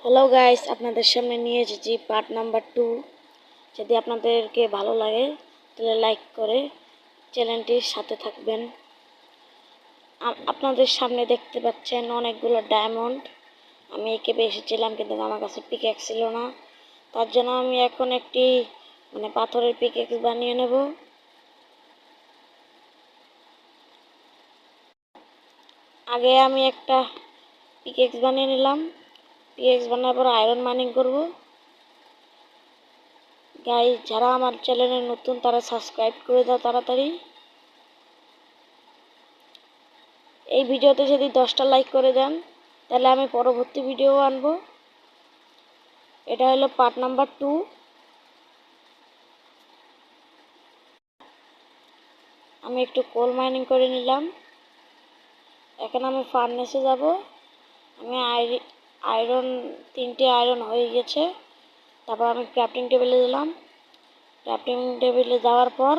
Hello guys, আপনাদের সামনে নিয়ে এসেছি পার্ট নাম্বার 2। যদি আপনাদেরকে ভালো লাগে তাহলে লাইক করে চ্যানেলটির সাথে থাকবেন। আপনাদের সামনে দেখতে পাচ্ছেন অনেকগুলো ডায়মন্ড। আমি এঁকে এসেছিলাম, কিন্তু আমার কাছে পিকঅ্যাক্স ছিল না। তার জন্য আমি এখন একটি পাথরের পিকঅ্যাক্স বানিয়ে নেব। আগে আমি একটা পিকঅ্যাক্স বানিয়ে নিলাম। পিকঅ্যাক্স বানানোর পর আয়রন মাইনিং করব। গাইস, যারা আমার চ্যানেলে নতুন তারা সাবস্ক্রাইব করে দাও তাড়াতাড়ি। এই ভিডিওতে যদি 10টা লাইক করে দেন তাহলে আমি পরবর্তী ভিডিও আনবো। এটা হলো পার্ট নাম্বার 2। আমি একটু কোল মাইনিং করে নিলাম। এখন আমি ফার্নেসে যাব। আমি আয়রন 3টে আয়রন হয়ে গেছে। তারপর আমি ক্রাফটিং টেবিলে দিলাম। ক্রাফটিং টেবিলে যাওয়ার পর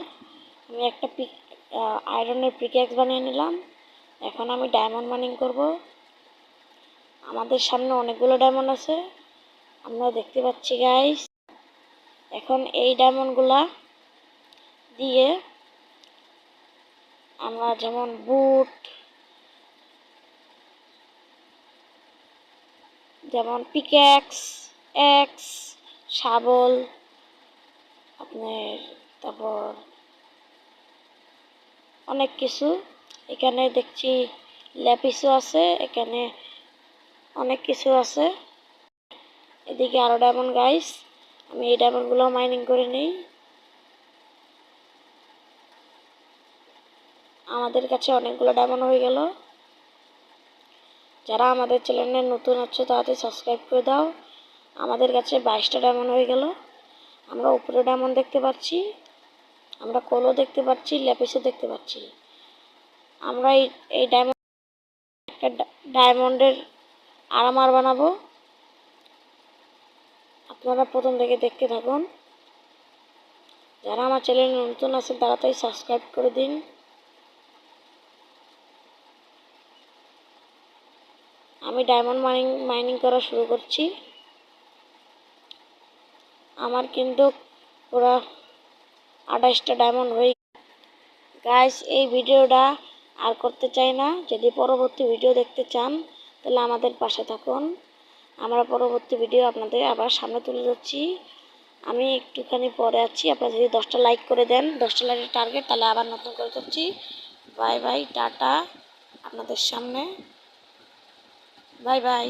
আমি একটা আয়রনের পিকঅ্যাক্স বানিয়ে নিলাম। এখন আমি ডায়মন্ড মাইনিং করব। আমাদের সামনে অনেকগুলো ডায়মন্ড আছে, আমরা দেখতে পাচ্ছি গাইস। এখন এই ডায়মন্ডগুলা দিয়ে আমরা যেমন বুট, যেমন পিকঅ্যাক্স, অ্যাক্স, শাবল, আপনার তারপর অনেক কিছু। এখানে দেখছি ল্যাপিসও আছে, এখানে অনেক কিছু আছে। এদিকে আরো ডায়মন্ড গাইস। আমি এই ডায়মন্ডগুলো মাইনিং করে নিই। আমাদের কাছে অনেকগুলো ডায়মন্ড হয়ে গেল। যারা আমাদের চ্যানেলে নতুন আছো তাড়াতাড়ি সাবস্ক্রাইব করে দাও। আমাদের কাছে 22টা ডায়মন্ড হয়ে গেল। আমরা উপরে ডায়মন্ড দেখতে পাচ্ছি, আমরা কোলও দেখতে পাচ্ছি, ল্যাপিসও দেখতে পাচ্ছি। আমরা এই ডায়মন্ডের আর্মার বানাবো। আপনারা প্রথম থেকে দেখতে থাকুন। যারা আমার চ্যানেলে নতুন আছেন তাড়াতাড়ি সাবস্ক্রাইব করে দিন। আমি ডায়মন্ড মাইনিং করা শুরু করছি। আমার কিন্তু পুরো 28টা ডায়মন্ড হয়ে গাইস। এই ভিডিওটা আর করতে চাই না। যদি পরবর্তী ভিডিও দেখতে চান তাহলে আমাদের পাশে থাকুন। আমরা পরবর্তী ভিডিও আপনাদের আবার সামনে তুলে ধরছি। আমি একটুখানি পরে আছি। আপনারা যদি 10টা লাইক করে দেন, 10টা লাইকের টার্গেট, তাহলে আবার নতুন করে করছি। Bye bye, tata. আপনাদের সামনে বাই বাই।